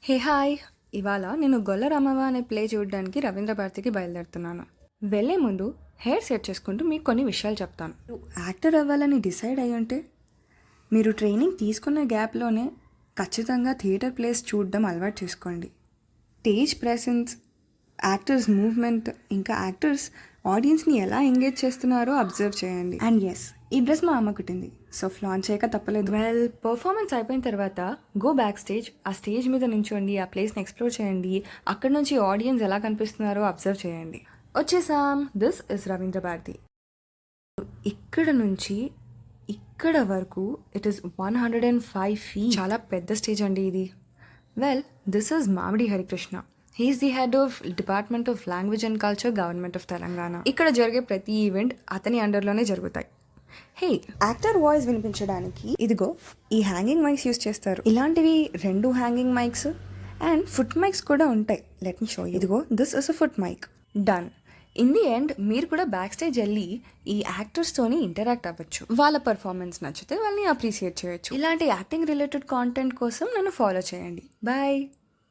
Hey hi! ఇవాళ నేను 'గొల్ల రామవ్వ' అనే ప్లే చూడడానికి రవీంద్ర భారతికి బయలుదేరుతున్నాను. వెళ్ళే ముందు హెయిర్ సెట్ చేసుకుంటూ మీకు కొన్ని విషయాలు చెప్తాను. యాక్టర్ అవ్వాలని డిసైడ్ అయ్యుంటే మీరు ట్రైనింగ్ తీసుకున్న గ్యాప్‌లోనే ఖచ్చితంగా థియేటర్ ప్లేస్ చూడడం అలవాటు చేసుకోండి. స్టేజ్ ప్రెజెన్స్, యాక్టర్స్ మూవ్‌మెంట్, ఇంకా యాక్టర్స్ ఆడియన్స్‌ని ఎలా ఎంగేజ్ చేస్తున్నారో అబ్జర్వ్ చేయండి. అండ్ యెస్, ఈ డ్రెస్ మా అమ్మ కుట్టింది. సో ఫ్లాన్ చేయక తప్పలేదు. పర్ఫార్మెన్స్ అయిపోయిన తర్వాత గో బ్యాక్ స్టేజ్. ఆ స్టేజ్ మీద నించోండి, ఆ ప్లేస్‌ని ఎక్స్‌ప్లోర్ చేయండి. అక్కడ నుంచి ఆడియన్స్ ఎలా కనిపిస్తున్నారో అబ్జర్వ్ చేయండి. వచ్చేసాం. This is Ravindra Bharathi. ఇక్కడ నుంచి ఇక్కడ వరకు ఇట్ ఈస్ 105 feet. చాలా పెద్ద స్టేజ్ అండి ఇది. This is Mamidi Harikrishna. He is the head of department of language and culture, government of Telangana. ఇక్కడ జరిగే ప్రతి ఈవెంట్ అతని అండర్లోనే జరుగుతాయి. హే, యాక్టర్ వాయిస్ వినిపించడానికి ఇదిగో ఈ హ్యాంగింగ్ మైక్స్ యూస్ చేస్తారు. ఇలాంటివి 2 hanging mics and foot mics కూడా ఉంటాయి. Let me show. ఇదిగో this is a foot mic. Done. In the end మీరు కూడా బ్యాక్ స్టేజ్ వెళ్ళి ఈ యాక్టర్స్తోని ఇంటరాక్ట్ అవ్వచ్చు. వాళ్ళ పర్ఫార్మెన్స్ నచ్చితే వాళ్ళని అప్రిషియేట్ చేయొచ్చు. ఇలాంటి యాక్టింగ్ రిలేటెడ్ కాంటెంట్ కోసం నన్ను ఫాలో చేయండి. బాయ్.